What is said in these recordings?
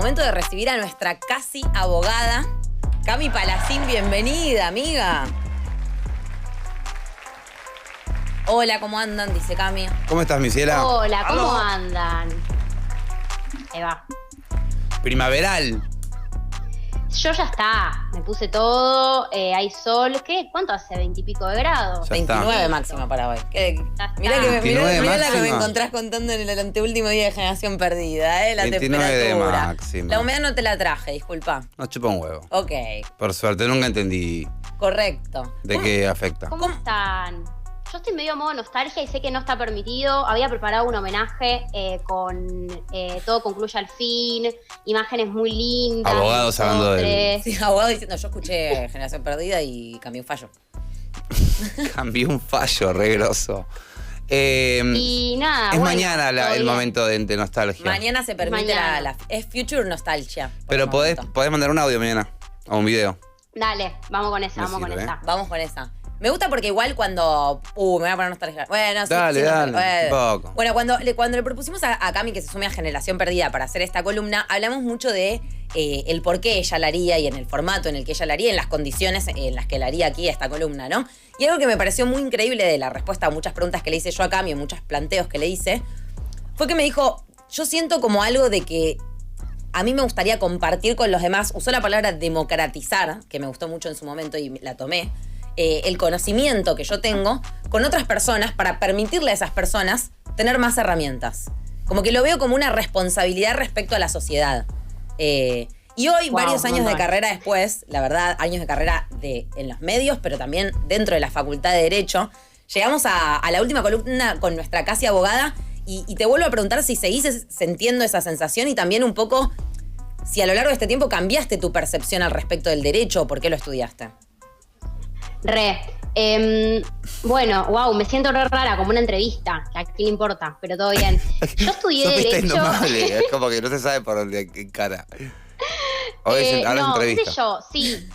Momento de recibir a nuestra casi abogada, Cami Palacín. Bienvenida, amiga. Hola, ¿cómo andan? Dice Cami. ¿Cómo estás, mi ciela? Hola, ¿cómo andan? Ahí va. Primaveral. Yo ya está, me puse todo, hay sol, ¿qué? ¿Cuánto hace? 20 y pico de grados. Ya 29 está. máxima para hoy. Mirá, Ya está. mirá la que me máxima. encontrás contando en el anteúltimo día de Generación Perdida, la 29 de temperatura. máxima. La humedad no te la traje, disculpa. No chupa un huevo. Ok, Por suerte, nunca entendí correcto. de qué afecta. ¿Cómo están? Yo estoy medio a modo nostalgia y sé que no está permitido. Había preparado un homenaje con Todo concluye al fin, imágenes muy lindas. Abogados hablando del- Sí, abogado diciendo, yo escuché Generación Perdida y cambié un fallo. Cambió un fallo re grosso. Y nada, es bueno, mañana todo el bien. momento de nostalgia. Mañana se permite Mañana. es Future Nostalgia. por Pero el podés momento. mandar un audio mañana. O un video. Dale, vamos con esa, Me vamos con sirve, esa. Vamos con esa. Me gusta porque igual cuando... me voy a poner nostalgia. Bueno, sí, Dale, sí, dale, un poco. Bueno, cuando le propusimos a Cami que se sume a Generación Perdida para hacer esta columna, hablamos mucho de el por qué ella la haría y en el formato en el que ella la haría, en las condiciones en las que la haría aquí esta columna, ¿no? Y algo que me pareció muy increíble de la respuesta a muchas preguntas que le hice yo a Cami, muchos planteos que le hice, fue que me dijo, yo siento como algo de que a mí me gustaría compartir con los demás, usó la palabra democratizar, que me gustó mucho en su momento y la tomé, el conocimiento que yo tengo con otras personas para permitirle a esas personas tener más herramientas. Como que lo veo como una responsabilidad respecto a la sociedad. Y hoy, Wow, varios años de montón. carrera después, la verdad, años de carrera en los medios, pero también dentro de la Facultad de Derecho, llegamos a la última columna con nuestra casi abogada y te vuelvo a preguntar si seguís sintiendo esa sensación y también un poco si a lo largo de este tiempo cambiaste tu percepción al respecto del derecho o por qué lo estudiaste. Bueno, wow, me siento re rara, como una entrevista, que a quién le importa, pero todo bien. Yo estudié Sos pista Derecho. indomable. Es como que no se sabe por dónde encara. Ahora es No, qué entrevista. sé yo, sí.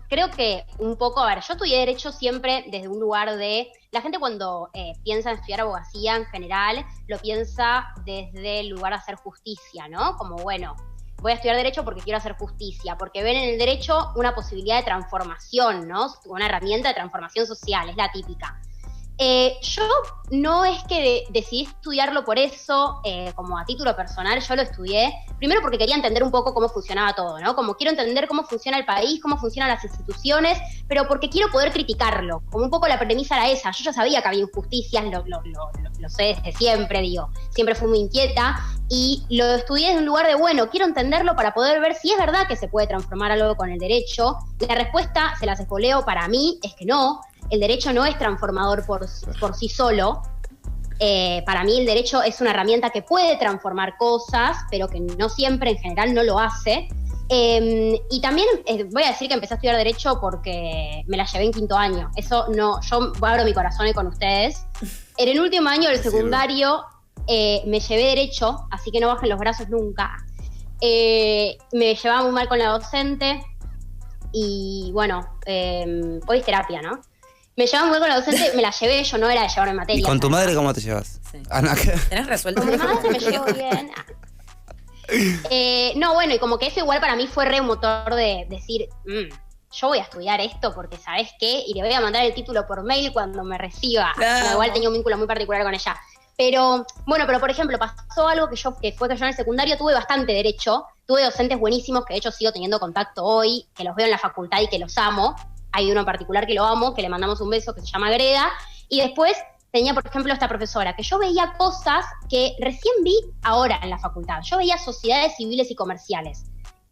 Creo que un poco, a ver, yo estudié Derecho siempre desde un lugar de... La gente cuando piensa en estudiar abogacía en general, lo piensa desde el lugar de hacer justicia, ¿no? Como, bueno, voy a estudiar Derecho porque quiero hacer justicia, porque ven en el Derecho una posibilidad de transformación, ¿no? Una herramienta de transformación social, es la típica. Yo no es que decidí estudiarlo por eso, como a título personal, yo lo estudié, primero porque quería entender un poco cómo funcionaba todo, ¿no? Como quiero entender cómo funciona el país, cómo funcionan las instituciones, pero porque quiero poder criticarlo, como un poco la premisa era esa, yo ya sabía que había injusticias, lo sé desde siempre, digo, siempre fui muy inquieta, y lo estudié desde un lugar de, bueno, quiero entenderlo para poder ver si es verdad que se puede transformar algo con el derecho. La respuesta, se las espoleo, para mí es que no. El derecho no es transformador por sí solo. Para mí el derecho es una herramienta que puede transformar cosas, pero que no siempre, en general, no lo hace. Y también voy a decir que empecé a estudiar derecho porque me la llevé en quinto año. Eso no, yo abro mi corazón con ustedes. En el último año del secundario me llevé derecho, así que no bajen los brazos nunca. Me llevaba muy mal con la docente y bueno, hoy es terapia, ¿no? Me llevaba muy mal con la docente, me la llevé, yo no era de llevarme materia. ¿Y con tu madre cómo te llevas? Sí. Ana, ¿qué? ¿Tenés resuelto? Con mi madre me llevo bien. No, bueno, y como que eso igual para mí fue re un motor de decir, yo voy a estudiar esto porque ¿sabes qué? Y le voy a mandar el título por mail cuando me reciba. Claro. No, igual tenía un vínculo muy particular con ella. Pero, bueno, pero por ejemplo, pasó algo que fue que yo en el secundario tuve bastante derecho. Tuve docentes buenísimos que de hecho sigo teniendo contacto hoy, que los veo en la facultad y que los amo. Hay uno en particular que lo amo, que le mandamos un beso, que se llama Greda. Y después tenía, por ejemplo, esta profesora, que yo veía cosas que recién vi ahora en la facultad. Yo veía sociedades civiles y comerciales.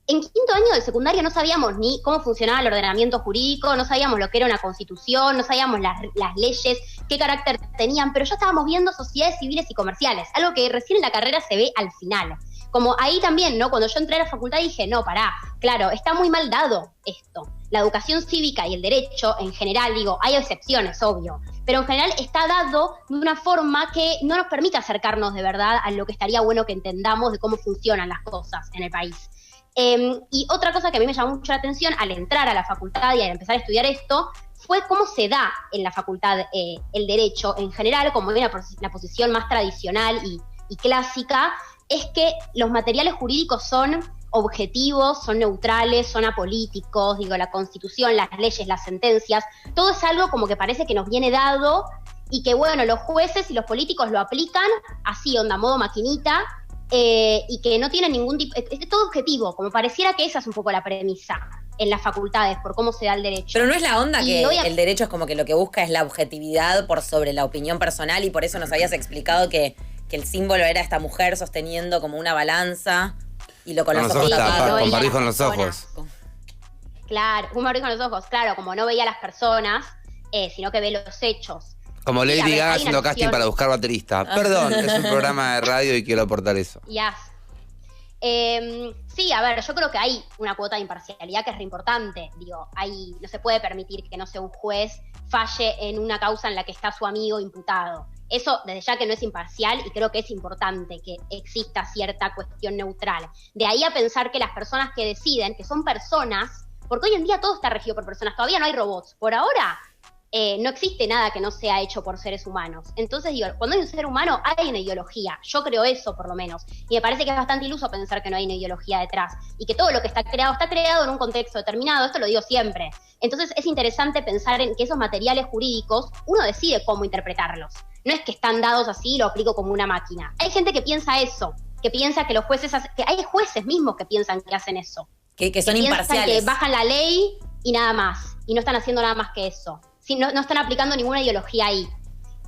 En quinto año de secundario no sabíamos ni cómo funcionaba el ordenamiento jurídico, no sabíamos lo que era una constitución, no sabíamos las leyes, qué carácter tenían, pero ya estábamos viendo sociedades civiles y comerciales, algo que recién en la carrera se ve al final. Como ahí también, ¿no? Cuando yo entré a la facultad dije, no, pará, claro, está muy mal dado esto. La educación cívica y el derecho en general, digo, hay excepciones, obvio, pero en general está dado de una forma que no nos permite acercarnos de verdad a lo que estaría bueno que entendamos de cómo funcionan las cosas en el país. Y otra cosa que a mí me llamó mucho la atención al entrar a la facultad y al empezar a estudiar esto fue cómo se da en la facultad el derecho en general, como en la posición más tradicional y clásica, es que los materiales jurídicos son objetivos, son neutrales, son apolíticos, digo, la Constitución, las leyes, las sentencias, todo es algo como que parece que nos viene dado y que, bueno, los jueces y los políticos lo aplican así, onda, modo maquinita, y que no tienen ningún tipo, es todo objetivo, como pareciera que esa es un poco la premisa en las facultades, por cómo se da el derecho. Pero no es la onda que el derecho es como que lo que busca es la objetividad por sobre la opinión personal, y por eso nos habías explicado que el símbolo era esta mujer sosteniendo como una balanza y lo con los ojos tapados. Con barbijo en los ojos. Claro, un barbijo en los ojos, claro, como no veía a las personas, sino que ve los hechos. Como Lady Gaga haciendo casting para buscar baterista. Perdón, es un programa de radio y quiero aportar eso. Sí, a ver, yo creo que hay una cuota de imparcialidad que es re importante. Digo, no se puede permitir que, no sé, un juez falle en una causa en la que está su amigo imputado. Eso, desde ya que no es imparcial, y creo que es importante que exista cierta cuestión neutral. De ahí a pensar que las personas que deciden, que son personas, porque hoy en día todo está regido por personas, todavía no hay robots. Por ahora, no existe nada que no sea hecho por seres humanos. Entonces digo, cuando hay un ser humano hay una ideología, yo creo eso por lo menos, y me parece que es bastante iluso pensar que no hay una ideología detrás, y que todo lo que está creado en un contexto determinado, esto lo digo siempre. Entonces es interesante pensar en que esos materiales jurídicos, uno decide cómo interpretarlos, no es que están dados así y lo aplico como una máquina. Hay gente que piensa eso, que piensa que los jueces, que hay jueces mismos que piensan que hacen eso. Que son imparciales. Que bajan la ley y nada más, y no están haciendo nada más que eso. Sí, no están aplicando ninguna ideología ahí.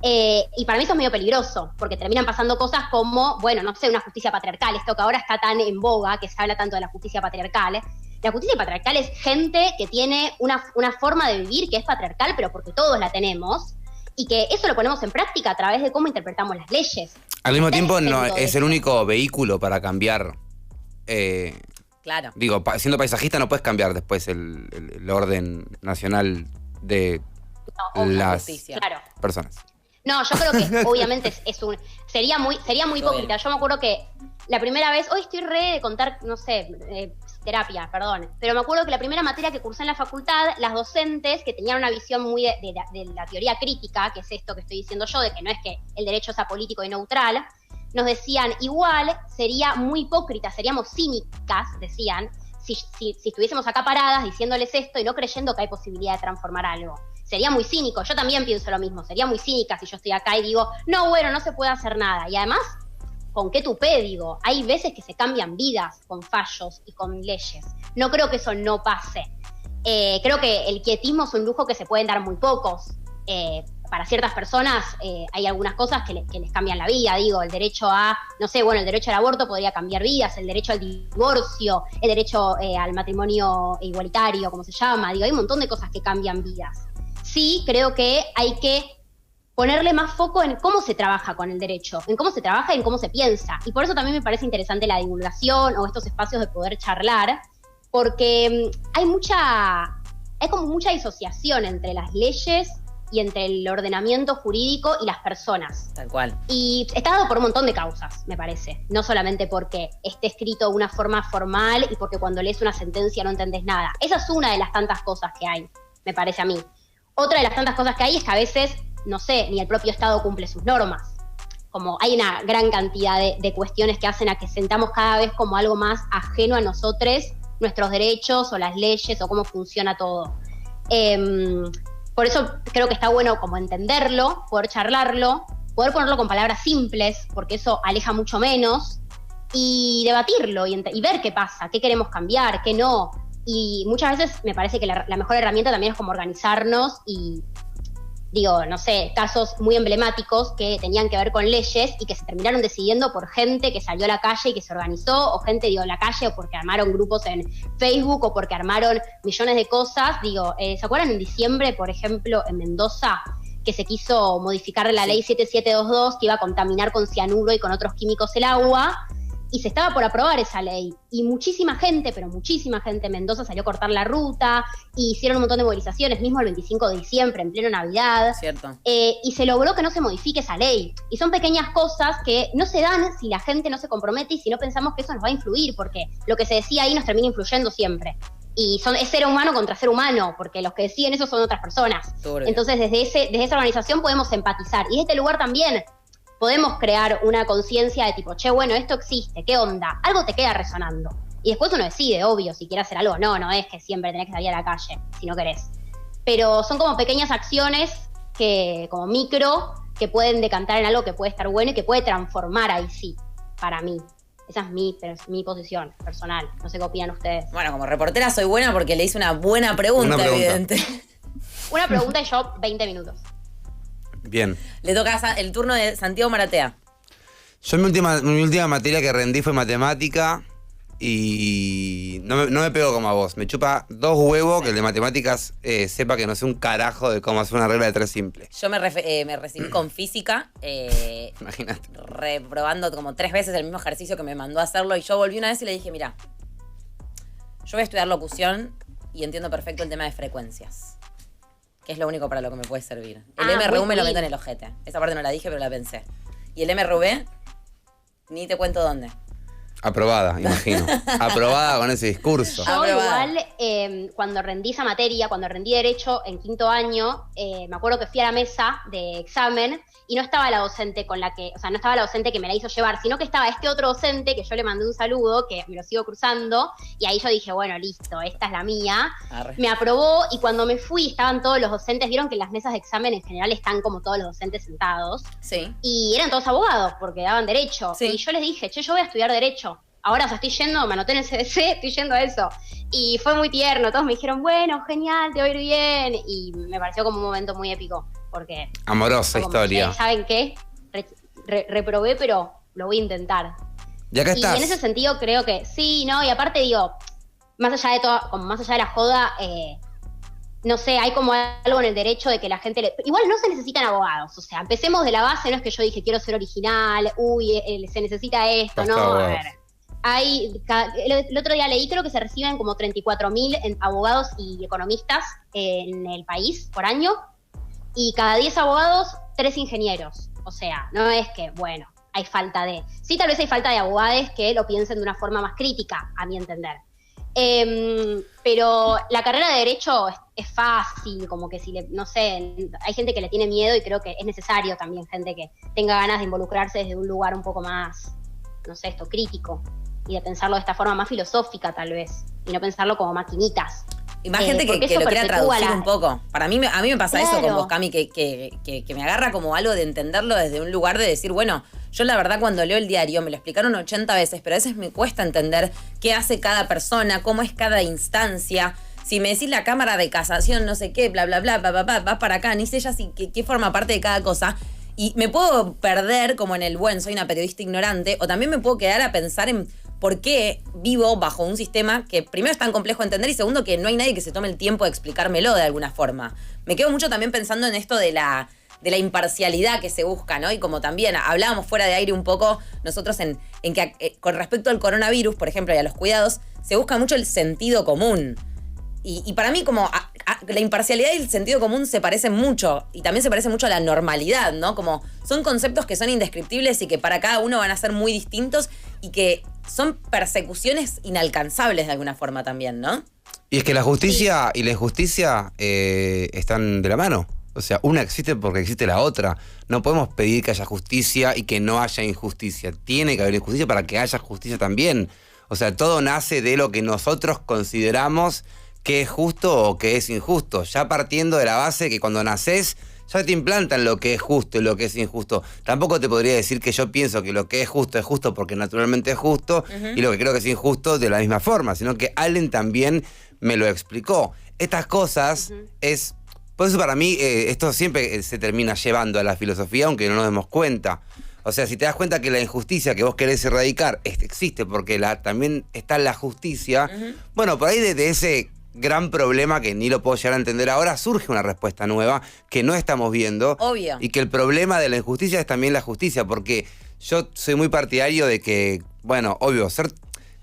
Y para mí eso es medio peligroso, porque terminan pasando cosas como, bueno, no sé, una justicia patriarcal, esto que ahora está tan en boga, que se habla tanto de la justicia patriarcal. La justicia patriarcal es gente que tiene una forma de vivir que es patriarcal, pero porque todos la tenemos, y que eso lo ponemos en práctica a través de cómo interpretamos las leyes. Al mismo tiempo, no es el único vehículo para cambiar. Claro. Digo, siendo paisajista no puedes cambiar después el orden nacional de las personas. No, yo creo que obviamente sería muy hipócrita. Yo me acuerdo que la primera vez, hoy estoy re de contar, no sé, terapia, perdón, pero me acuerdo que la primera materia que cursé en la facultad, las docentes que tenían una visión muy de la teoría crítica, que es esto que estoy diciendo yo, de que no es que el derecho es apolítico y neutral, nos decían, igual sería muy hipócrita, seríamos cínicas, decían, si estuviésemos acá paradas diciéndoles esto y no creyendo que hay posibilidad de transformar algo. Sería muy cínico, yo también pienso lo mismo, sería muy cínica si yo estoy acá y digo, no, bueno, no se puede hacer nada. Y además, ¿con qué tupé? Digo, hay veces que se cambian vidas con fallos y con leyes. No creo que eso no pase. Creo que el quietismo es un lujo que se pueden dar muy pocos. Para ciertas personas hay algunas cosas que les cambian la vida, digo, el derecho a, no sé, bueno, el derecho al aborto podría cambiar vidas, el derecho al divorcio, el derecho al matrimonio igualitario, como se llama, digo, hay un montón de cosas que cambian vidas. Sí, creo que hay que ponerle más foco en cómo se trabaja con el derecho, en cómo se trabaja y en cómo se piensa. Y por eso también me parece interesante la divulgación o estos espacios de poder charlar, porque hay como mucha disociación entre las leyes y entre el ordenamiento jurídico y las personas. Tal cual. Y está dado por un montón de causas, me parece. No solamente porque esté escrito de una forma formal y porque cuando lees una sentencia no entendés nada. Esa es una de las tantas cosas que hay, me parece a mí. Otra de las tantas cosas que hay es que a veces, no sé, ni el propio Estado cumple sus normas. Como hay una gran cantidad de cuestiones que hacen a que sentamos cada vez como algo más ajeno a nosotros, nuestros derechos o las leyes o cómo funciona todo. Por eso creo que está bueno como entenderlo, poder charlarlo, poder ponerlo con palabras simples, porque eso aleja mucho menos, y debatirlo y ver qué pasa, qué queremos cambiar, qué no. Y muchas veces me parece que la mejor herramienta también es como organizarnos y, digo, no sé, casos muy emblemáticos que tenían que ver con leyes y que se terminaron decidiendo por gente que salió a la calle y que se organizó, o gente, digo, en la calle o porque armaron grupos en Facebook o porque armaron millones de cosas. Digo, ¿se acuerdan en diciembre, por ejemplo, en Mendoza, que se quiso modificar la ley 7722 que iba a contaminar con cianuro y con otros químicos el agua? Y se estaba por aprobar esa ley. Y muchísima gente, pero muchísima gente en Mendoza salió a cortar la ruta, y hicieron un montón de movilizaciones, mismo el 25 de diciembre, en pleno Navidad. Cierto. Y se logró que no se modifique esa ley. Y son pequeñas cosas que no se dan si la gente no se compromete y si no pensamos que eso nos va a influir, porque lo que se decía ahí nos termina influyendo siempre. Y es ser humano contra ser humano, porque los que deciden eso son otras personas. Entonces, desde esa organización podemos empatizar. Y desde este lugar también podemos crear una conciencia de tipo, che, bueno, esto existe, ¿qué onda? Algo te queda resonando. Y después uno decide, obvio, si quiere hacer algo. No es que siempre tenés que salir a la calle, si no querés. Pero son como pequeñas acciones como micro, que pueden decantar en algo que puede estar bueno y que puede transformar ahí sí, para mí. Esa es mi posición personal. No sé qué opinan ustedes. Bueno, como reportera soy buena porque le hice una buena pregunta. Evidente. Una pregunta y yo 20 minutos. Bien. Le toca el turno de Santiago Maratea. Yo mi última materia que rendí fue matemática y no me pego como a vos. Me chupa 2 huevos que el de matemáticas sepa que no sé un carajo de cómo hacer una regla de 3 simple. Yo me recibí con física, imagínate, reprobando como 3 veces el mismo ejercicio que me mandó a hacerlo, y yo volví una vez y le dije, mira, yo voy a estudiar locución y entiendo perfecto el tema de frecuencias, que es lo único para lo que me puede servir. El MRU me lo meto en el ojete. Esa parte no la dije, pero la pensé. Y el MRV, ni te cuento dónde. Aprobada, imagino. Aprobada con ese discurso. Yo igual, cuando rendí esa materia, cuando rendí Derecho en 5º año, me acuerdo que fui a la mesa de examen y no estaba la docente no estaba la docente que me la hizo llevar, sino que estaba este otro docente que yo le mandé un saludo, que me lo sigo cruzando, y ahí yo dije, bueno, listo, esta es la mía. Arre. Me aprobó, y cuando me fui estaban todos los docentes, vieron que en las mesas de examen en general están como todos los docentes sentados. Sí. Y eran todos abogados, porque daban Derecho. Sí. Y yo les dije, che, yo voy a estudiar Derecho. Ahora, o sea, estoy yendo, me anoté en el CBC, estoy yendo a eso. Y fue muy tierno, todos me dijeron, bueno, genial, te va a ir bien. Y me pareció como un momento muy épico, porque... Amorosa historia. ¿Saben qué? Reprobé, pero lo voy a intentar. ¿Y acá estás? Y en ese sentido creo que sí, ¿no? Y aparte digo, más allá de todo, como más allá de la joda, no sé, hay como algo en el derecho de que la gente... Igual no se necesitan abogados, o sea, empecemos de la base, no es que yo dije quiero ser original, se necesita esto, ¿no? A ver... el otro día leí, creo que se reciben como 34.000 abogados y economistas en el país por año, y cada 10 abogados, 3 ingenieros. O sea, no es que, bueno, hay falta de... Sí, tal vez hay falta de abogados que lo piensen de una forma más crítica, a mi entender. Pero la carrera de Derecho es fácil, como que no sé, hay gente que le tiene miedo, y creo que es necesario también gente que tenga ganas de involucrarse desde un lugar un poco más, no sé, crítico, y de pensarlo de esta forma más filosófica tal vez, y no pensarlo como maquinitas. Y más gente que lo quiera traducir un poco. A mí me pasa eso con vos, Cami, que me agarra como algo de entenderlo desde un lugar de decir, bueno, yo la verdad cuando leo el diario me lo explicaron 80 veces, pero a veces me cuesta entender qué hace cada persona, cómo es cada instancia. Si me decís la Cámara de Casación, no sé qué, bla, bla, bla, vas para acá, ni sé ya qué forma parte de cada cosa. Y me puedo perder como en el soy una periodista ignorante, o también me puedo quedar a pensar en por qué vivo bajo un sistema que primero es tan complejo de entender, y segundo que no hay nadie que se tome el tiempo de explicármelo de alguna forma. Me quedo mucho también pensando en esto de la imparcialidad que se busca, ¿no? Y como también hablábamos fuera de aire un poco nosotros en que con respecto al coronavirus, por ejemplo, y a los cuidados, se busca mucho el sentido común. Y para mí como la imparcialidad y el sentido común se parecen mucho, y también se parece mucho a la normalidad, ¿no? Como son conceptos que son indescriptibles y que para cada uno van a ser muy distintos, y que son persecuciones inalcanzables de alguna forma también, ¿no? Y es que la justicia y la injusticia están de la mano. O sea, una existe porque existe la otra. No podemos pedir que haya justicia y que no haya injusticia. Tiene que haber injusticia para que haya justicia también. O sea, todo nace de lo que nosotros consideramos que es justo o que es injusto. Ya partiendo de la base que cuando nacés ya te implantan lo que es justo y lo que es injusto. Tampoco te podría decir que yo pienso que lo que es justo porque naturalmente es justo, y lo que creo que es injusto de la misma forma, sino que alguien también me lo explicó. Estas cosas es... Por eso para mí esto siempre se termina llevando a la filosofía, aunque no nos demos cuenta. O sea, si te das cuenta que la injusticia que vos querés erradicar existe porque también está la justicia, bueno, por ahí de ese gran problema que ni lo puedo llegar a entender ahora, surge una respuesta nueva que no estamos viendo. Obvio. Y que el problema de la injusticia es también la justicia, porque yo soy muy partidario de que, bueno, obvio,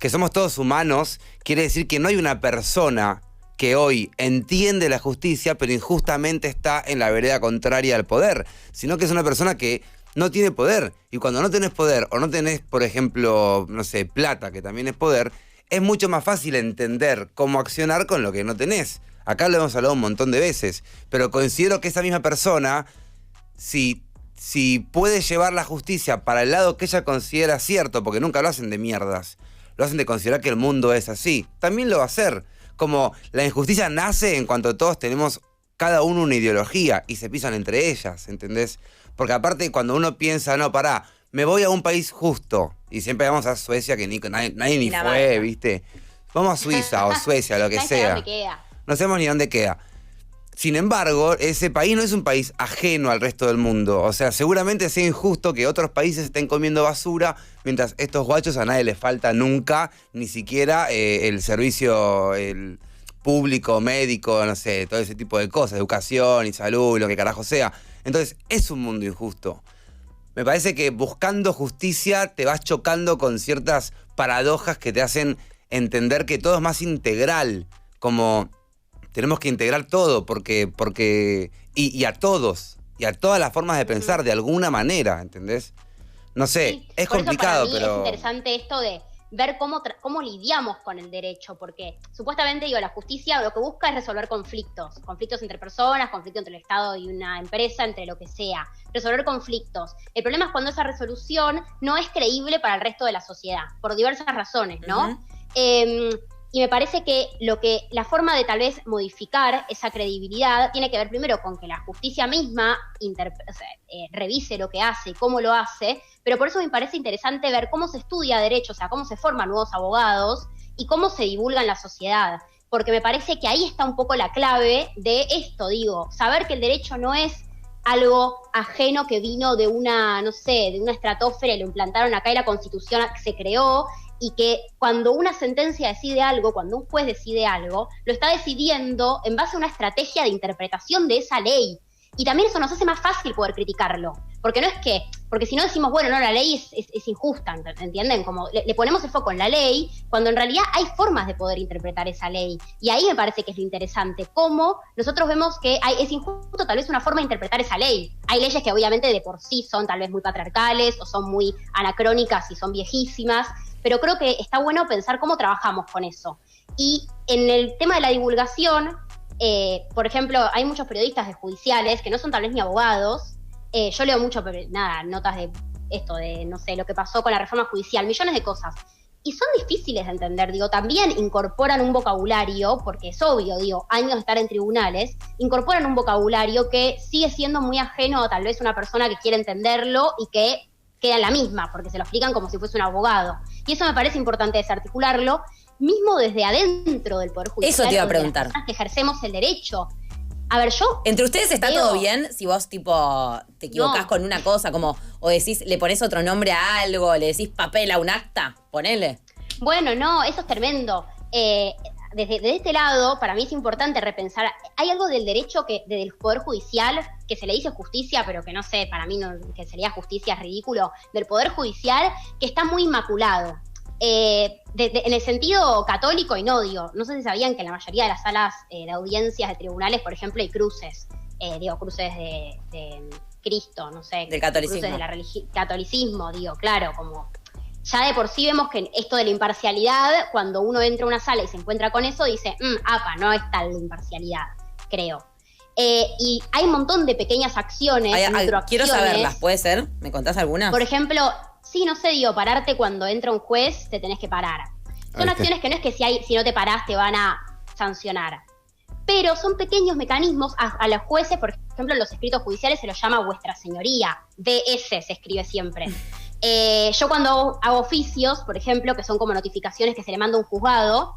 que somos todos humanos quiere decir que no hay una persona que hoy entiende la justicia, pero injustamente está en la vereda contraria al poder, sino que es una persona que no tiene poder. Y cuando no tenés poder, o no tenés, por ejemplo, no sé, plata, que también es poder, es mucho más fácil entender cómo accionar con lo que no tenés. Acá lo hemos hablado un montón de veces, pero considero que esa misma persona, si si puede llevar la justicia para el lado que ella considera cierto, porque nunca lo hacen de mierdas, lo hacen de considerar que el mundo es así, también lo va a hacer. Como la injusticia nace en cuanto todos tenemos cada uno una ideología y se pisan entre ellas, ¿entendés? Porque aparte cuando uno piensa, no, pará, me voy a un país justo, y siempre vamos a Suecia, que nadie ni fue, ¿viste? Vamos a Suiza o Suecia, lo que sea. No sabemos ni dónde queda. Sin embargo, ese país no es un país ajeno al resto del mundo. O sea, seguramente sea injusto que otros países estén comiendo basura, mientras estos guachos a nadie les falta nunca, ni siquiera el servicio el público, médico, no sé, todo ese tipo de cosas, educación y salud, lo que carajo sea. Entonces, es un mundo injusto. Me parece que buscando justicia te vas chocando con ciertas paradojas que te hacen entender que todo es más integral, como tenemos que integrar todo, porque y a todos, y a todas las formas de pensar de alguna manera, ¿entendés? No sé, sí, es complicado, para mí pero es interesante esto de ver cómo lidiamos con el derecho, porque supuestamente, la justicia lo que busca es resolver conflictos entre personas, conflictos entre el Estado y una empresa, entre lo que sea, resolver conflictos. El problema es cuando esa resolución no es creíble para el resto de la sociedad, por diversas razones, ¿no? Y me parece que la forma de tal vez modificar esa credibilidad tiene que ver primero con que la justicia misma revise lo que hace y cómo lo hace, pero por eso me parece interesante ver cómo se estudia derecho, o sea, cómo se forman nuevos abogados y cómo se divulga en la sociedad, porque me parece que ahí está un poco la clave de esto, saber que el derecho no es algo ajeno que vino de una estratosfera y lo implantaron acá y la Constitución se creó, y que cuando una sentencia decide algo, cuando un juez decide algo, lo está decidiendo en base a una estrategia de interpretación de esa ley. Y también eso nos hace más fácil poder criticarlo. Porque si no decimos, bueno, no, la ley es injusta, ¿entienden? Como le ponemos el foco en la ley, cuando en realidad hay formas de poder interpretar esa ley. Y ahí me parece que es lo interesante, cómo nosotros vemos que es injusto tal vez una forma de interpretar esa ley. Hay leyes que obviamente de por sí son tal vez muy patriarcales, o son muy anacrónicas y son viejísimas, pero creo que está bueno pensar cómo trabajamos con eso. Y en el tema de la divulgación, por ejemplo, hay muchos periodistas judiciales que no son tal vez ni abogados. Yo leo mucho, notas de esto, de no sé, lo que pasó con la reforma judicial, millones de cosas. Y son difíciles de entender, también incorporan un vocabulario, porque es obvio, años de estar en tribunales, incorporan un vocabulario que sigue siendo muy ajeno a tal vez una persona que quiere entenderlo y que queda en la misma, porque se lo explican como si fuese un abogado. Y eso me parece importante desarticularlo, mismo desde adentro del Poder Judicial. Eso te iba a preguntar. Que ejercemos el derecho. A ver, yo... ¿Entre ustedes está todo bien si vos, te equivocás con una cosa, o decís, le pones otro nombre a algo, le decís papel a un acta? Ponele. Bueno, no, eso es tremendo. Desde este lado, para mí es importante repensar. Hay algo del derecho del Poder Judicial que se le dice justicia, pero que no sé, para mí no, que sería justicia es ridículo, del Poder Judicial, que está muy inmaculado. En el sentido católico y no sé si sabían que en la mayoría de las salas de audiencias de tribunales, por ejemplo, hay cruces, cruces de Cristo, no sé, del catolicismo. Cruces de la catolicismo, claro, como ya de por sí vemos que esto de la imparcialidad, cuando uno entra a una sala y se encuentra con eso, dice, no es tal la imparcialidad, creo. Y hay un montón de pequeñas acciones, microacciones. Quiero saberlas, ¿puede ser? ¿Me contás alguna? Por ejemplo, sí, no sé, pararte cuando entra un juez, te tenés que parar. Son acciones que no es que si no te parás te van a sancionar. Pero son pequeños mecanismos a los jueces, por ejemplo, en los escritos judiciales se los llama vuestra señoría. DS se escribe siempre. Yo cuando hago oficios, por ejemplo, que son como notificaciones que se le manda a un juzgado,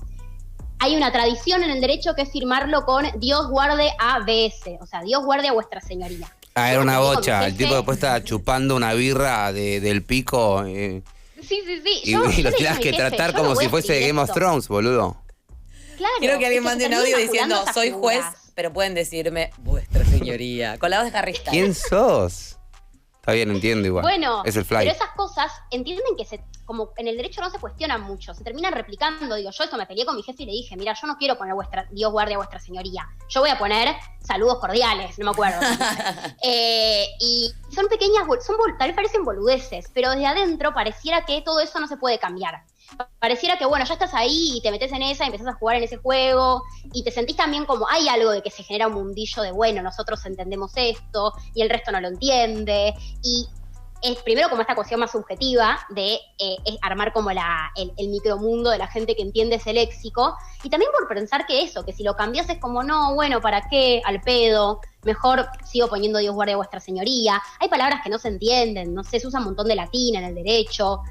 hay una tradición en el derecho que es firmarlo con Dios guarde a BS, o sea, Dios guarde a vuestra señoría. Era una bocha, el tipo después estaba chupando una birra del pico. Sí. Y lo tienes que tratar como si fuese Game of Thrones, boludo. Claro. Quiero que alguien mande un audio diciendo, soy juez, pero pueden decirme, vuestra señoría, con la voz de Harry Styles. ¿Quién sos? Está bien, entiendo igual. Bueno, es el fly. Pero esas cosas, entienden que como en el derecho no se cuestionan mucho, se terminan replicando. Yo eso me peleé con mi jefe y le dije, mira, yo no quiero poner Dios guarde a vuestra señoría. Yo voy a poner saludos cordiales, no me acuerdo. Y son pequeñas, tal vez parecen boludeces, pero desde adentro pareciera que todo eso no se puede cambiar. pareciera que, bueno, ya estás ahí y te metes en esa y empezás a jugar en ese juego y te sentís también como hay algo de que se genera un mundillo de, bueno, nosotros entendemos esto y el resto no lo entiende. Y es primero como esta cuestión más subjetiva de es armar como el micromundo de la gente que entiende ese léxico, y también por pensar que eso, que si lo cambias es como, no, bueno, ¿para qué? Al pedo, mejor sigo poniendo Dios guarde vuestra señoría. Hay palabras que no se entienden, no sé, se usa un montón de latín en el derecho,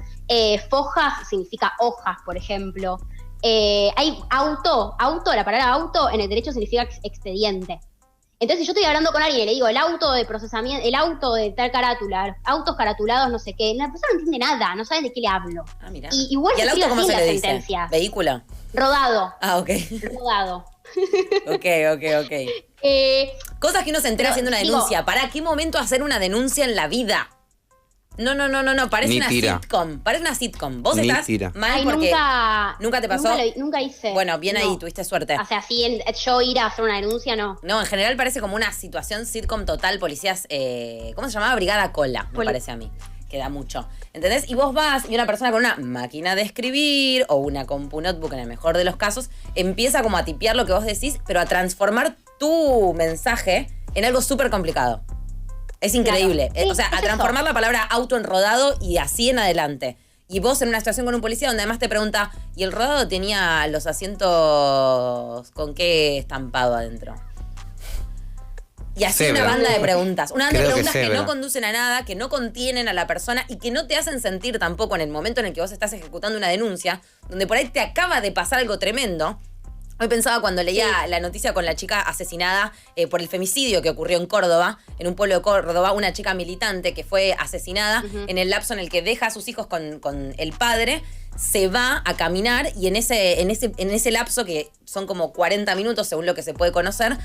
fojas significa hojas, por ejemplo. Hay la palabra auto en el derecho significa expediente. Entonces, si yo estoy hablando con alguien y le digo el auto de procesamiento, el auto de tal carátula, autos caratulados, no sé qué, la persona no entiende nada, no sabe de qué le hablo. Ah, mira. Y igual ¿Y al auto cómo se le dice? Sentencias. ¿Vehículo? Rodado. Ah, ok. Rodado. Ok. Cosas que uno se entera haciendo una denuncia. ¿Para qué momento hacer una denuncia en la vida? No. Parece Ni una tira. sitcom. Parece una sitcom. Vos Ni estás tira. mal Ay, porque nunca te pasó. Nunca hice. Bueno, bien No. ahí, tuviste suerte. O sea, yo ir a hacer una denuncia, no. No, en general parece como una situación sitcom total, policías, ¿cómo se llamaba? Brigada Cola, me parece a mí. Que da mucho. ¿Entendés? Y vos vas y una persona con una máquina de escribir o una compu notebook, en el mejor de los casos, empieza como a tipear lo que vos decís, pero a transformar tu mensaje en algo súper complicado. Es increíble. Claro. O sea, Sí, a es transformar eso. la palabra auto en rodado y así en adelante. Y vos en una situación con un policía donde además te pregunta, ¿y el rodado tenía los asientos con qué estampado adentro? Y así Cebra. una banda de preguntas. Una banda de Creo que preguntas que cebra. no conducen a nada, que no contienen a la persona y que no te hacen sentir tampoco en el momento en el que vos estás ejecutando una denuncia, donde por ahí te acaba de pasar algo tremendo. Hoy pensaba cuando leía la noticia con la chica asesinada por el femicidio que ocurrió en Córdoba, en un pueblo de Córdoba, una chica militante que fue asesinada en el lapso en el que deja a sus hijos con el padre, se va a caminar y en ese lapso, que son como 40 minutos según lo que se puede conocer,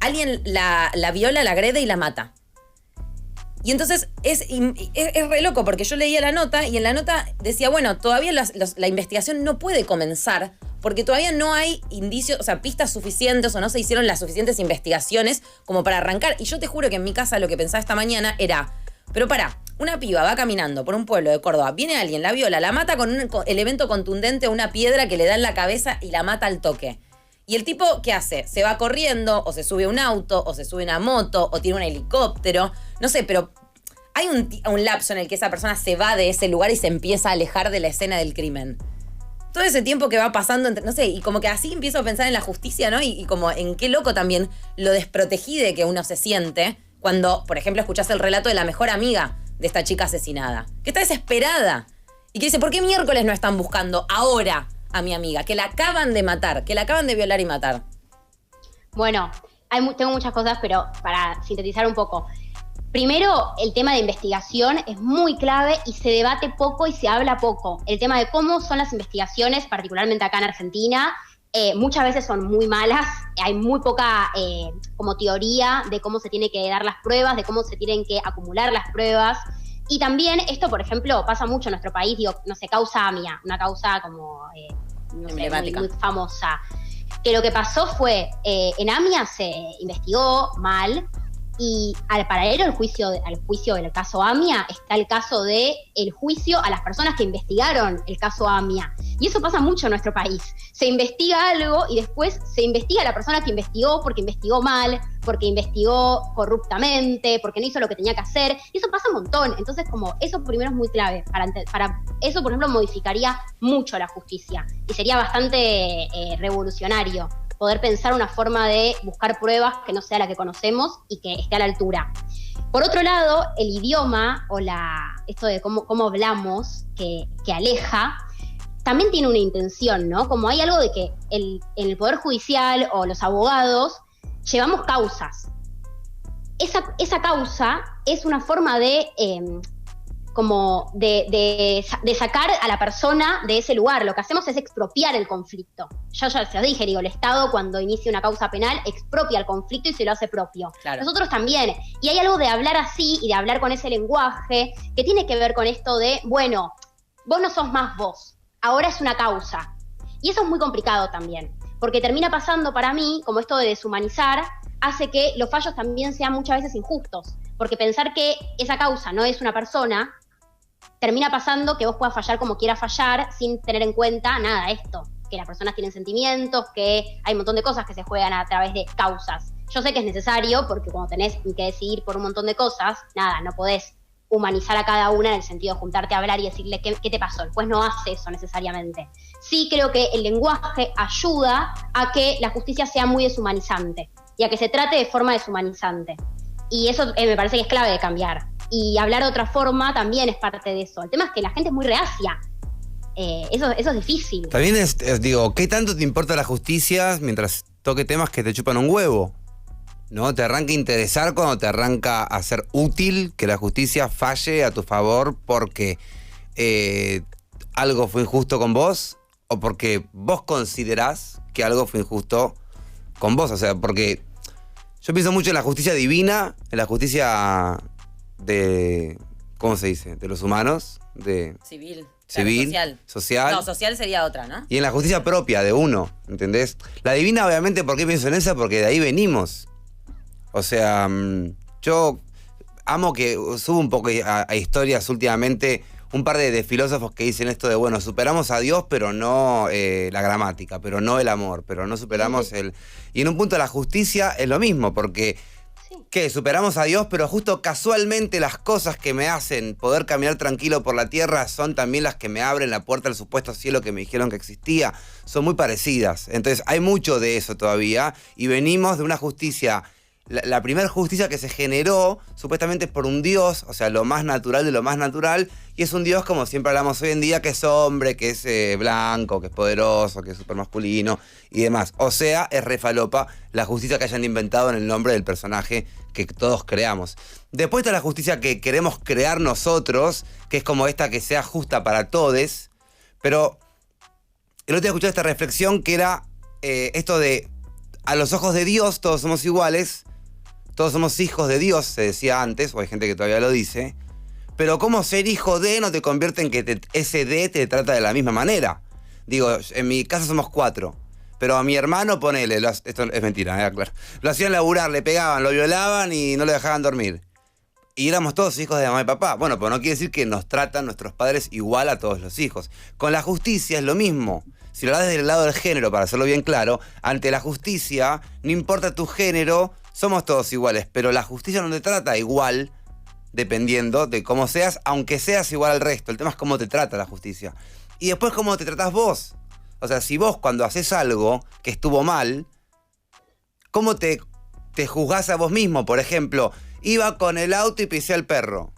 alguien la viola, la agrede y la mata. Y entonces es re loco porque yo leía la nota y en la nota decía, bueno, todavía la investigación no puede comenzar porque todavía no hay indicios, o sea, pistas suficientes o no se hicieron las suficientes investigaciones como para arrancar. Y yo te juro que en mi casa lo que pensaba esta mañana era, pero pará, una piba va caminando por un pueblo de Córdoba, viene alguien, la viola, la mata con un elemento contundente, una piedra que le da en la cabeza y la mata al toque. Y el tipo, ¿qué hace? Se va corriendo, o se sube a un auto, o se sube a una moto, o tiene un helicóptero. No sé, pero hay un lapso en el que esa persona se va de ese lugar y se empieza a alejar de la escena del crimen. Todo ese tiempo que va pasando, no sé, y como que así empiezo a pensar en la justicia, ¿no? Y como en qué loco también lo desprotegide que uno se siente cuando, por ejemplo, escuchás el relato de la mejor amiga de esta chica asesinada, que está desesperada y que dice, ¿por qué miércoles no están buscando ahora a mi amiga? Que la acaban de matar, que la acaban de violar y matar. Bueno, tengo muchas cosas, pero para sintetizar un poco. Primero, el tema de investigación es muy clave y se debate poco y se habla poco. El tema de cómo son las investigaciones, particularmente acá en Argentina, muchas veces son muy malas. Hay muy poca como teoría de cómo se tienen que dar las pruebas, de cómo se tienen que acumular las pruebas. Y también esto, por ejemplo, pasa mucho en nuestro país, digo, no sé, causa AMIA, una causa como, no sé, emblemática, muy famosa. Que lo que pasó fue, en AMIA se investigó mal, y al paralelo al juicio del caso AMIA está el caso de el juicio a las personas que investigaron el caso AMIA. Y eso pasa mucho en nuestro país. Se investiga algo y después se investiga a la persona que investigó porque investigó mal, porque investigó corruptamente, porque no hizo lo que tenía que hacer. Y eso pasa un montón. Entonces, como eso primero es muy clave. Para eso, por ejemplo, modificaría mucho la justicia. Y sería bastante revolucionario poder pensar una forma de buscar pruebas que no sea la que conocemos y que esté a la altura. Por otro lado, el idioma o esto de cómo hablamos, que aleja, también tiene una intención, ¿no? Como hay algo de que en el Poder Judicial o los abogados llevamos causas. Esa causa es una forma de sacar a la persona de ese lugar. Lo que hacemos es expropiar el conflicto. Yo ya se lo dije, digo, el Estado cuando inicia una causa penal expropia el conflicto y se lo hace propio. Claro. Nosotros también. Y hay algo de hablar así y de hablar con ese lenguaje que tiene que ver con esto de, bueno, vos no sos más vos, ahora es una causa. Y eso es muy complicado también, porque termina pasando para mí, como esto de deshumanizar, hace que los fallos también sean muchas veces injustos, porque pensar que esa causa no es una persona termina pasando que vos puedas fallar como quieras fallar sin tener en cuenta nada esto, que las personas tienen sentimientos, que hay un montón de cosas que se juegan a través de causas. Yo sé que es necesario porque cuando tenés que decidir por un montón de cosas, nada, no podés humanizar a cada una en el sentido de juntarte a hablar y decirle qué te pasó. El juez no hace eso necesariamente. Sí creo que el lenguaje ayuda a que la justicia sea muy deshumanizante y a que se trate de forma deshumanizante. Y eso me parece que es clave de cambiar. Y hablar de otra forma también es parte de eso. El tema es que la gente es muy reacia. Eso es difícil. También digo, ¿qué tanto te importa la justicia mientras toque temas que te chupan un huevo? ¿No? Te arranca a interesar cuando te arranca a ser útil que la justicia falle a tu favor porque algo fue injusto con vos o porque vos considerás que algo fue injusto con vos. O sea, porque yo pienso mucho en la justicia divina, en la justicia de, ¿cómo se dice? De los humanos, de... Civil, social. No, social sería otra, ¿no? Y en la justicia propia de uno, ¿entendés? La divina, obviamente, ¿por qué pienso en esa? Porque de ahí venimos. O sea, yo amo que subo un poco a historias últimamente, un par de filósofos que dicen esto de, bueno, superamos a Dios, pero no la gramática, pero no el amor, pero no superamos el... Y en un punto la justicia es lo mismo, porque... ¿Qué? Superamos a Dios, pero justo casualmente las cosas que me hacen poder caminar tranquilo por la tierra son también las que me abren la puerta al supuesto cielo que me dijeron que existía. Son muy parecidas. Entonces hay mucho de eso todavía y venimos de una justicia, la primera justicia que se generó supuestamente por un Dios, o sea, lo más natural de lo más natural, y es un Dios como siempre hablamos hoy en día, que es hombre, que es blanco, que es poderoso, que es súper masculino y demás. O sea, es re falopa la justicia que hayan inventado en el nombre del personaje que todos creamos. Después está la justicia que queremos crear nosotros, que es como esta que sea justa para todes, pero el otro día escuché esta reflexión que era esto de, a los ojos de Dios todos somos iguales, todos somos hijos de Dios, se decía antes, o hay gente que todavía lo dice, pero cómo ser hijo de no te convierte en que ese de te trata de la misma manera. Digo, en mi casa somos 4, pero a mi hermano, ponele, esto es mentira, claro, lo hacían laburar, le pegaban, lo violaban y no lo dejaban dormir. Y éramos todos hijos de mamá y papá. Bueno, pero no quiere decir que nos tratan nuestros padres igual a todos los hijos. Con la justicia es lo mismo. Si lo das desde el lado del género, para hacerlo bien claro, ante la justicia, no importa tu género, somos todos iguales, pero la justicia no te trata igual dependiendo de cómo seas, aunque seas igual al resto. El tema es cómo te trata la justicia. Y después cómo te tratás vos. O sea, si vos cuando haces algo que estuvo mal, ¿cómo te juzgás a vos mismo? Por ejemplo, iba con el auto y pisé al perro.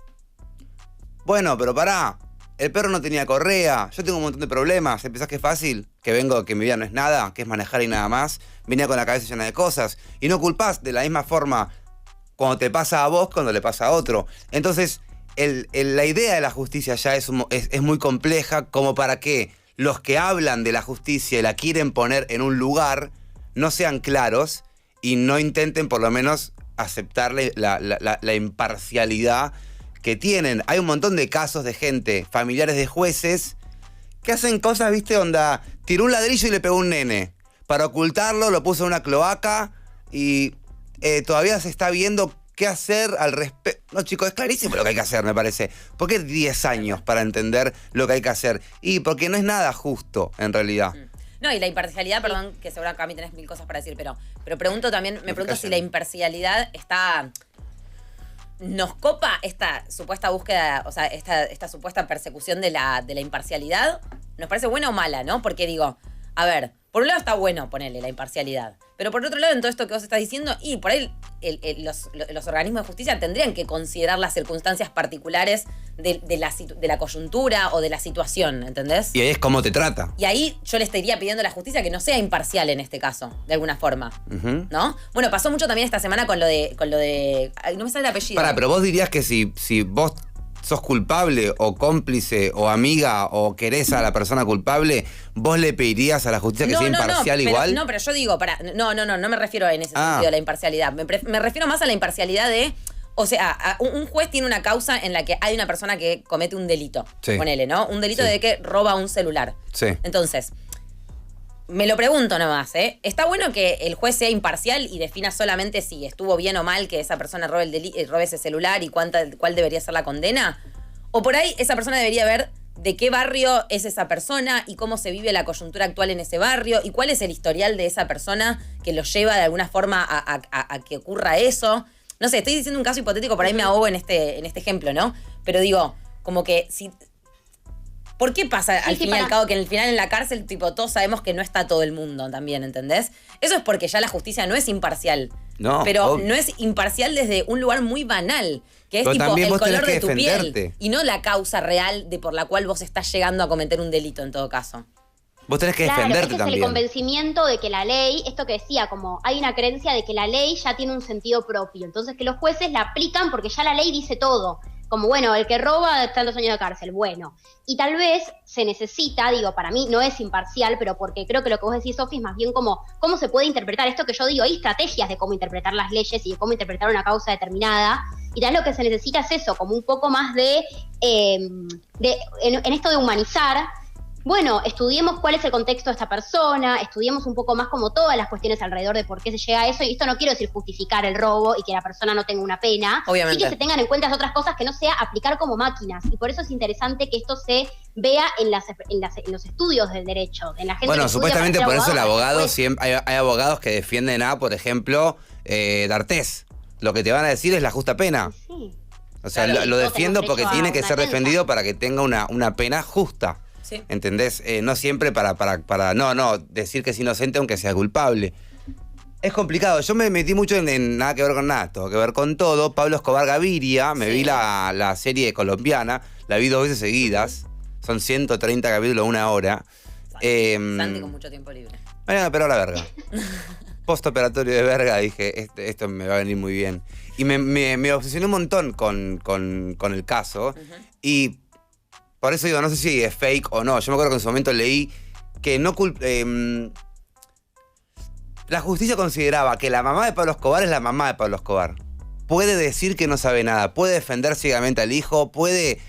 Bueno, pero pará. El perro no tenía correa, yo tengo un montón de problemas. ¿Pensás que es fácil? Que vengo, que mi vida no es nada, que es manejar y nada más. Venía con la cabeza llena de cosas. Y no culpás de la misma forma cuando te pasa a vos, cuando le pasa a otro. Entonces, la idea de la justicia ya es muy compleja, como para que los que hablan de la justicia y la quieren poner en un lugar no sean claros y no intenten por lo menos aceptarle la imparcialidad que tienen. Hay un montón de casos de gente, familiares de jueces, que hacen cosas, ¿viste? Onda, tiró un ladrillo y le pegó a un nene. Para ocultarlo, lo puso en una cloaca y todavía se está viendo qué hacer al respecto. No, chicos, es clarísimo lo que hay que hacer, me parece. ¿Por qué 10 años para entender lo que hay que hacer? Y porque no es nada justo, en realidad. No, y la imparcialidad, perdón, que seguro acá a mí tenés mil cosas para decir, pero pregunto también, me pregunto si la imparcialidad está... ¿Nos copa esta supuesta búsqueda, o sea, esta supuesta persecución de la imparcialidad? ¿Nos parece buena o mala, no? Porque digo, a ver, por un lado está bueno ponerle la imparcialidad, pero por otro lado, en todo esto que vos estás diciendo, y por ahí los organismos de justicia tendrían que considerar las circunstancias particulares de la coyuntura o de la situación, ¿entendés? Y ahí es cómo te trata. Y ahí yo le estaría pidiendo a la justicia que no sea imparcial en este caso, de alguna forma, ¿no? Bueno, pasó mucho también esta semana con lo de ay, no me sale el apellido. Pará, pero vos dirías que si vos sos culpable o cómplice o amiga o querés a la persona culpable, ¿vos le pedirías a la justicia que sea imparcial igual? Pero yo digo, no me refiero en ese sentido a la imparcialidad. Me refiero más a la imparcialidad de, o sea, un juez tiene una causa en la que hay una persona que comete un delito, ponele, ¿no? Un delito de que roba un celular. Sí. Entonces, me lo pregunto nomás, ¿eh? ¿Está bueno que el juez sea imparcial y defina solamente si estuvo bien o mal que esa persona robe ese celular y cuál debería ser la condena? O por ahí esa persona debería ver de qué barrio es esa persona y cómo se vive la coyuntura actual en ese barrio y cuál es el historial de esa persona que lo lleva de alguna forma a que ocurra eso. No sé, estoy diciendo un caso hipotético, por ahí me ahogo en este ejemplo, ¿no? Pero digo, como que si... ¿Por qué pasa al fin y al cabo que al final en la cárcel, tipo, todos sabemos que no está todo el mundo también, ¿entendés? Eso es porque ya la justicia no es imparcial. No, pero no es imparcial desde un lugar muy banal, que es pero tipo el vos tenés color que de tu defenderte. piel. Y no la causa real de por la cual vos estás llegando a cometer un delito en todo caso. Vos tenés que Claro, defenderte ese también. es el convencimiento de que la ley, esto que decía, como hay una creencia de que la ley ya tiene un sentido propio. Entonces que los jueces la aplican porque ya la ley dice todo. Como, bueno, el que roba tantos años de cárcel, bueno. Y tal vez se necesita, digo, para mí no es imparcial, pero porque creo que lo que vos decís, Sofi, es más bien como cómo se puede interpretar esto que yo digo. Hay estrategias de cómo interpretar las leyes y de cómo interpretar una causa determinada. Y tal vez lo que se necesita es eso, como un poco más en esto de humanizar. Bueno, estudiemos cuál es el contexto de esta persona, estudiemos un poco más como todas las cuestiones alrededor de por qué se llega a eso, y esto no quiero decir justificar el robo y que la persona no tenga una pena, obviamente. y que se tengan en cuenta otras cosas que no sea aplicar como máquinas, y por eso es interesante que esto se vea en los estudios del derecho, en la gente Bueno, que estudia supuestamente para por ser eso el abogado, abogado después. siempre hay abogados que defienden a, por ejemplo, D'Artés. Lo que te van a decir es la justa pena. Sí. O sea, Claro, lo todos defiendo tenemos porque derecho tiene a que una ser defensa. defendido para que tenga una pena justa. Sí. ¿Entendés? No siempre para decir que es inocente aunque sea culpable. Es complicado. Yo me metí mucho en nada que ver con nada, todo que ver con todo. Pablo Escobar Gaviria, me vi la serie colombiana, la vi 2 veces seguidas. Son 130 capítulos, 1 hora. Santi con mucho tiempo libre. Mariana, pero la verga. Postoperatorio de verga, dije, esto me va a venir muy bien. Y me obsesioné un montón con el caso. Y por eso digo, no sé si es fake o no. Yo me acuerdo que en su momento leí que la justicia consideraba que la mamá de Pablo Escobar es la mamá de Pablo Escobar. Puede decir que no sabe nada, puede defender ciegamente al hijo, puede...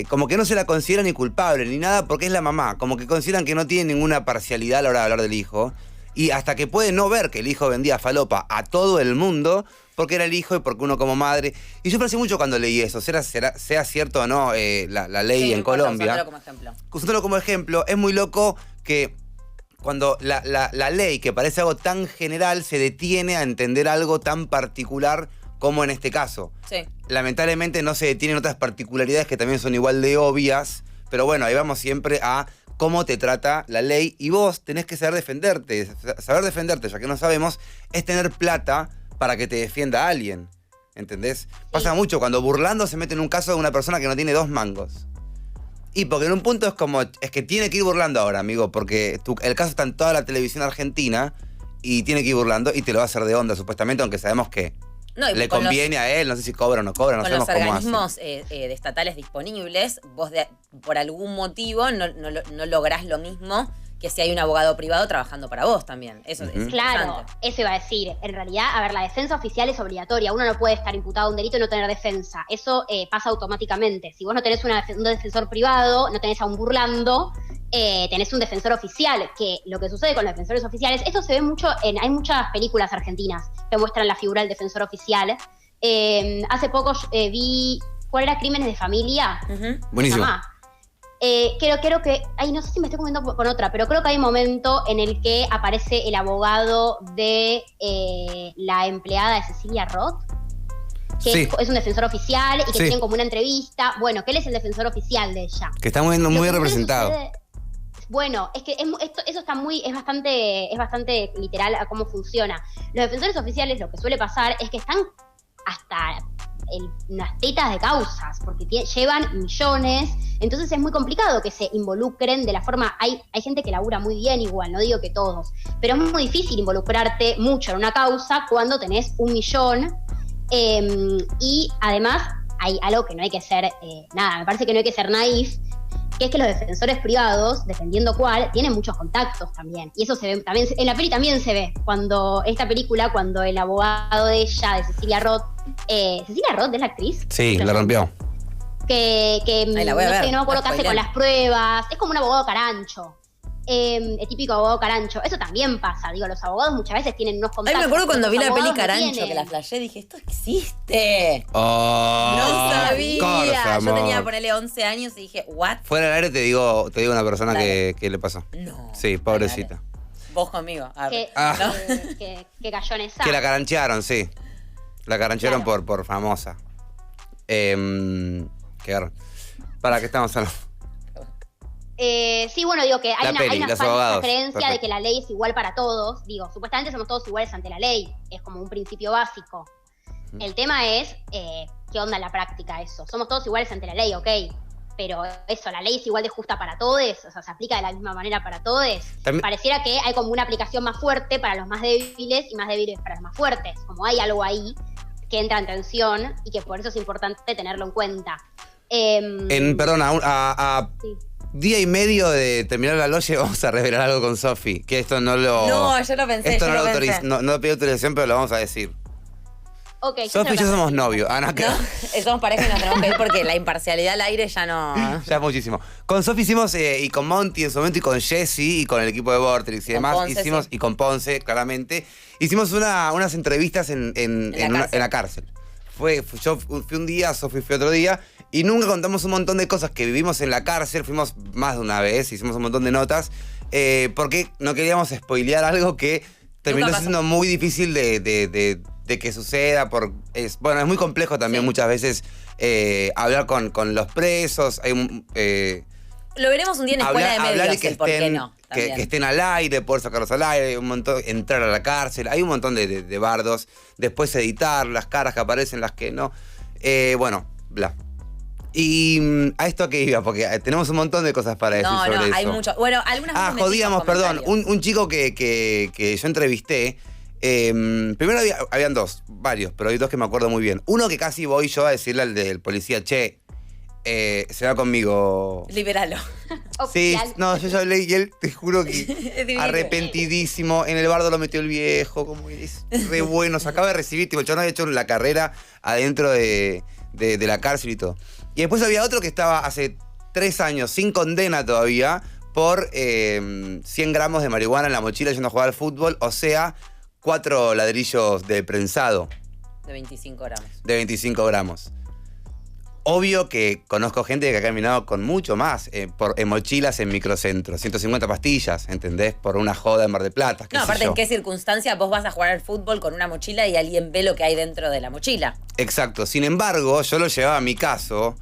como que no se la considera ni culpable ni nada porque es la mamá. Como que consideran que no tiene ninguna parcialidad a la hora de hablar del hijo. Y hasta que puede no ver que el hijo vendía falopa a todo el mundo porque era el hijo y porque uno como madre. Y yo pensé mucho cuando leí eso, sea cierto o no la ley Sí, en Colombia. usándolo como ejemplo. Usándolo como ejemplo, es muy loco que cuando la ley, que parece algo tan general, se detiene a entender algo tan particular como en este caso. Sí. Lamentablemente no se detienen otras particularidades que también son igual de obvias, pero bueno, ahí vamos siempre a cómo te trata la ley y vos tenés que saber defenderte. Saber defenderte, ya que no sabemos, es tener plata para que te defienda alguien. ¿Entendés? Pasa mucho cuando burlando se mete en un caso de una persona que no tiene 2 mangos. Y porque en un punto es que tiene que ir burlando ahora, amigo, porque el caso está en toda la televisión argentina y tiene que ir burlando y te lo va a hacer de onda, supuestamente, aunque sabemos que No, y le con conviene a él, no sé si cobra o no cobra, no con sabemos los cómo hace. organismos de estatales disponibles, vos por algún motivo no lográs lo mismo que si hay un abogado privado trabajando para vos también. Eso es Claro, interesante. eso iba a decir. En realidad, a ver, la defensa oficial es obligatoria. Uno no puede estar imputado a un delito y no tener defensa. Eso pasa automáticamente. Si vos no tenés un defensor privado, no tenés a un burlando, tenés un defensor oficial. Que lo que sucede con los defensores oficiales, esto se ve mucho hay muchas películas argentinas que muestran la figura del defensor oficial. Hace poco vi, ¿cuál era? Crímenes de familia. Buenísimo. Se llama. Creo que, no sé si me estoy comiendo con otra, pero creo que hay un momento en el que aparece el abogado de la empleada de Cecilia Roth, que Sí. es un defensor oficial y que Sí. tienen como una entrevista. Bueno, que él es el defensor oficial de ella. Que está muy Lo que suele representado. Bueno, es que eso está es bastante literal a cómo funciona. Los defensores oficiales, lo que suele pasar es que están hasta unas tetas de causas, porque llevan millones, entonces es muy complicado que se involucren de la forma, hay gente que labura muy bien igual, no digo que todos, pero es muy difícil involucrarte mucho en una causa cuando tenés 1 millón, y además hay algo que no hay que ser, me parece que no hay que ser naif, que es que los defensores privados, dependiendo cuál, tienen muchos contactos también. Y eso se ve también, en la peli también se ve, cuando el abogado de ella, de Cecilia Roth, Cecilia Roth es la actriz. Sí, la rompió. Que Ahí la voy a ver, no me acuerdo la qué hace con spoilean. las pruebas, es como un abogado carancho. El típico abogado carancho. Eso también pasa, digo, los abogados muchas veces tienen unos Ay, contactos. me acuerdo cuando que vi los la peli abogados no Carancho, que tienen. la flashé, dije, esto existe. Oh, No sabía. Corsa, yo tenía, amor. ponerle 11 años y dije, ¿what? Fuera del aire te digo una persona Dale. que le pasó. No. Sí, pobrecita. Dale. Vos conmigo. Que, Ah. que cayó en esa. Que la caranchearon, sí. La caranchearon Claro. por famosa. ¿Para qué estamos hablando? Sí, bueno, digo que hay La una, peli, hay una los falsa abogados. creencia Perfecto. de que la ley es igual para todos. Digo, supuestamente somos todos iguales ante la ley. Es como un principio básico. El tema es, ¿qué onda en la práctica eso? Somos todos iguales ante la ley, ok. Pero eso, la ley es igual de justa para todos, o sea, se aplica de la misma manera para todos. También- Pareciera que hay como una aplicación más fuerte para los más débiles y más débiles para los más fuertes. Como hay algo ahí que entra en tensión y que por eso es importante tenerlo en cuenta. Perdona, a Sí. día y medio de terminar la loya vamos a revelar algo con Sofi. Que esto no lo... No, yo lo pensé, Esto yo no lo lo pensé. no pido autorización, pero lo vamos a decir. Ok, Sofi y yo somos novios. Ah, no, ¿No? Somos pareja y nos tenemos que ir porque la imparcialidad al aire ya no... Ya es muchísimo. Con Sofi hicimos, y con Monty en su momento, y con Jesse, y con el equipo de Vortex y Con demás, Ponce, hicimos, sí. y con Ponce, claramente, hicimos unas entrevistas en la cárcel. Yo fui un día, Sofi fue otro día, y nunca contamos un montón de cosas que vivimos en la cárcel, fuimos más de una vez, hicimos un montón de notas, porque no queríamos spoilear algo que terminó pasó. siendo muy difícil de que suceda. Es muy complejo también Sí. muchas veces hablar con los presos. Lo veremos un día en Escuela de hablar y Medios, que el por qué estén, no. que también. estén al aire, poder sacarlos al aire, un montón, entrar a la cárcel. Hay un montón de bardos. Después editar las caras que aparecen, las que no. Bla. Y a esto a qué iba, porque tenemos un montón de cosas para decir sobre eso. hay mucho. Bueno, algunas veces me Jodíamos, pican perdón. comentarios. Un chico que yo entrevisté. Primero habían varios, pero hay dos que me acuerdo muy bien. Uno que casi voy yo a decirle al del policía, che, se va conmigo. Liberalo. Sí, Oficial. no, yo ya hablé y él, te juro que Es divino. arrepentidísimo. En el bardo lo metió el viejo, como es re bueno. Se acaba de recibir, tipo, yo no había hecho la carrera adentro de la cárcel y todo. Y después había otro que estaba hace 3 años, sin condena todavía, por 100 gramos de marihuana en la mochila yendo a jugar al fútbol, o sea, 4 ladrillos de prensado De 25 gramos. de 25 gramos. Obvio que conozco gente que ha caminado con mucho más en mochilas en microcentros. 150 pastillas, ¿entendés? Por una joda en Mar del Plata. qué No, sé aparte, yo. ¿en qué circunstancia vos vas a jugar al fútbol con una mochila y alguien ve lo que hay dentro de la mochila? Exacto. Sin embargo, yo lo llevaba a mi caso.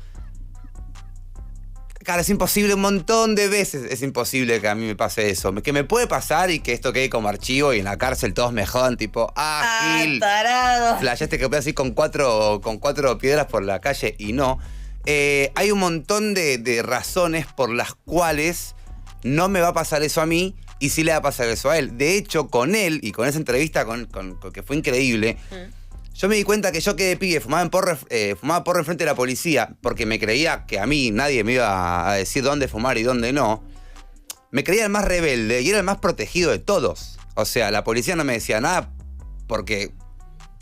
Cara, es imposible, un montón de veces es imposible que a mí me pase eso. Que me puede pasar y que esto quede como archivo y en la cárcel todos me jodan, tipo, Gil. tarado! Flashaste que voy así con cuatro piedras por la calle y no. Hay un montón de razones por las cuales no me va a pasar eso a mí y sí le va a pasar eso a él. De hecho, con él y con esa entrevista que fue increíble, yo me di cuenta que yo que de pibe fumaba porro enfrente de la policía porque me creía que a mí nadie me iba a decir dónde fumar y dónde no. Me creía el más rebelde y era el más protegido de todos. O sea, la policía no me decía nada porque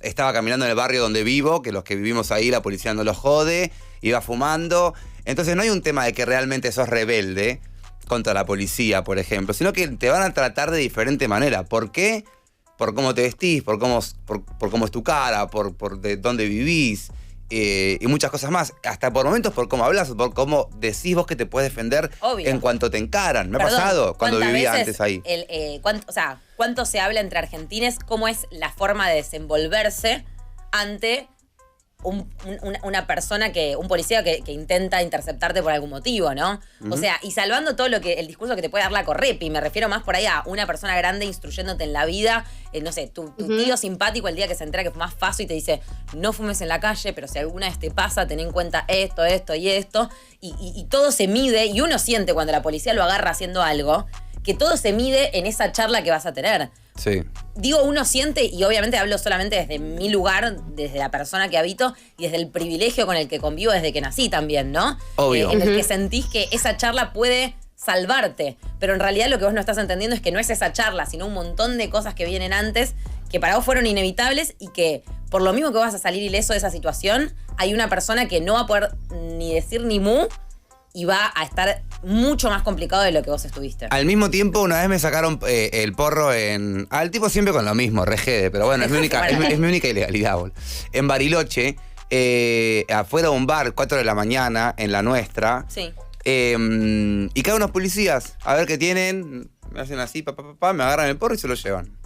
estaba caminando en el barrio donde vivo, que los que vivimos ahí la policía no los jode, iba fumando. Entonces no hay un tema de que realmente sos rebelde contra la policía, por ejemplo, sino que te van a tratar de diferente manera. ¿Por qué? Por cómo te vestís, por cómo es tu cara, por de dónde vivís y muchas cosas más. Hasta por momentos por cómo hablas, por cómo decís vos que te puedes defender Obvio. en cuanto te encaran. Me ha Perdón, pasado cuando ¿cuántas vivía veces antes ahí. ¿Cuánto se habla entre argentines? ¿Cómo es la forma de desenvolverse ante una persona un policía que intenta interceptarte por algún motivo, ¿no? O sea, y salvando todo el discurso que te puede dar la Correpi, me refiero más por ahí a una persona grande instruyéndote en la vida, no sé, tu tío simpático el día que se entera que fumás faso y te dice, no fumes en la calle, pero si alguna vez te pasa, ten en cuenta esto y esto, y todo se mide, y uno siente cuando la policía lo agarra haciendo algo, que todo se mide en esa charla que vas a tener. Sí. Digo, uno siente, y obviamente hablo solamente desde mi lugar, desde la persona que habito y desde el privilegio con el que convivo desde que nací también, ¿no? Obvio. En el que sentís que esa charla puede salvarte, pero en realidad lo que vos no estás entendiendo es que no es esa charla, sino un montón de cosas que vienen antes que para vos fueron inevitables y que por lo mismo que vas a salir ileso de esa situación, hay una persona que no va a poder ni decir ni mu y va a estar mucho más complicado de lo que vos estuviste. Al mismo tiempo, una vez me sacaron el porro al tipo siempre con lo mismo, regede, pero bueno, es mi única ilegalidad, bol. En Bariloche, afuera de un bar, 4 de la mañana, en la nuestra. Sí. Y caen unos policías, a ver qué tienen, me hacen así, me agarran el porro y se lo llevan.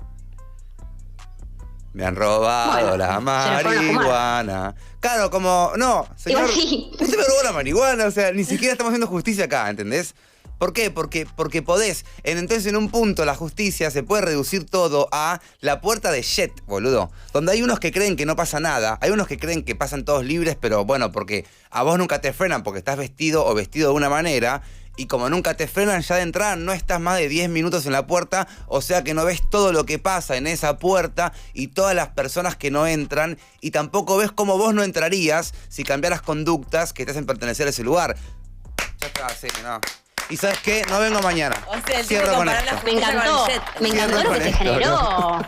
Me han robado la marihuana. Claro, como, no, señor, sí. usted me robó la marihuana, o sea, ni siquiera estamos haciendo justicia acá, ¿entendés? ¿Por qué? Porque podés. Entonces, en un punto, la justicia se puede reducir todo a la puerta de Jet, boludo. Donde hay unos que creen que no pasa nada, hay unos que creen que pasan todos libres, pero bueno, porque a vos nunca te frenan porque estás vestido o vestido de una manera. Y como nunca te frenan, ya de entrada no estás más de 10 minutos en la puerta, o sea que no ves todo lo que pasa en esa puerta y todas las personas que no entran, y tampoco ves cómo vos no entrarías si cambiaras conductas que te hacen pertenecer a ese lugar. Ya está, sí, no. Y ¿sabes qué? No vengo mañana. O sea, el Cierro con esto. Me encantó lo que se generó.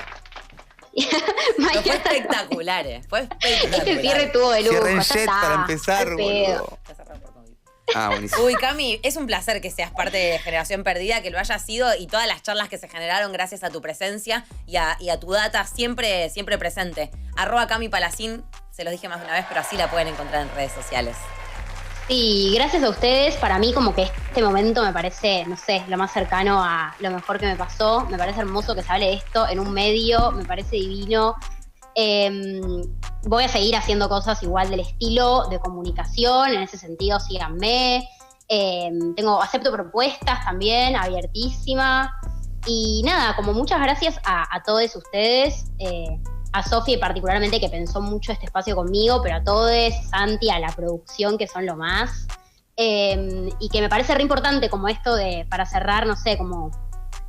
Fue espectacular, Fue espectacular. Este cierre tuvo de lujo. Cierren ya Jet está. para empezar, Al pedo. boludo. Buenísimo. Uy, Cami, es un placer que seas parte de Generación Perdida, que lo hayas sido, y todas las charlas que se generaron gracias a tu presencia y a tu data siempre, siempre presente. @Cami Palacín, se los dije más de una vez, pero así la pueden encontrar en redes sociales. Sí, gracias a ustedes. Para mí como que este momento me parece, no sé, lo más cercano a lo mejor que me pasó. Me parece hermoso que se hable de esto en un medio, me parece divino. Voy a seguir haciendo cosas igual del estilo de comunicación, en ese sentido síganme. Acepto propuestas también, abiertísima. Y nada, como muchas gracias a todos ustedes, a Sofi particularmente que pensó mucho este espacio conmigo, pero a todos, Santi, a la producción que son lo más. Y que me parece re importante como esto de, para cerrar, no sé, como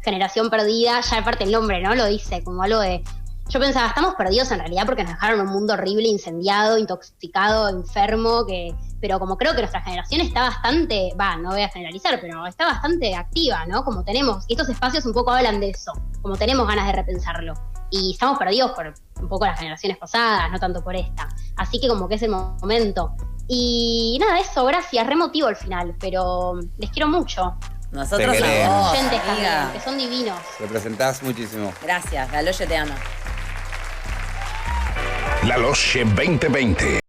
Generación Perdida, ya aparte el nombre, ¿no? Lo dice, como algo de... Yo pensaba, estamos perdidos en realidad porque nos dejaron un mundo horrible, incendiado, intoxicado, enfermo, pero como creo que nuestra generación está bastante, no voy a generalizar, pero está bastante activa, ¿no? Como tenemos, y estos espacios un poco hablan de eso, como tenemos ganas de repensarlo. Y estamos perdidos por un poco las generaciones pasadas, no tanto por esta. Así que como que es el momento. Y nada, eso, gracias, re emotivo al final, pero les quiero mucho. Nosotros Te a queremos. vos, Oyentes amiga. también, que son divinos. Te presentás muchísimo. Gracias, Galoye te ama. La Loche 2020.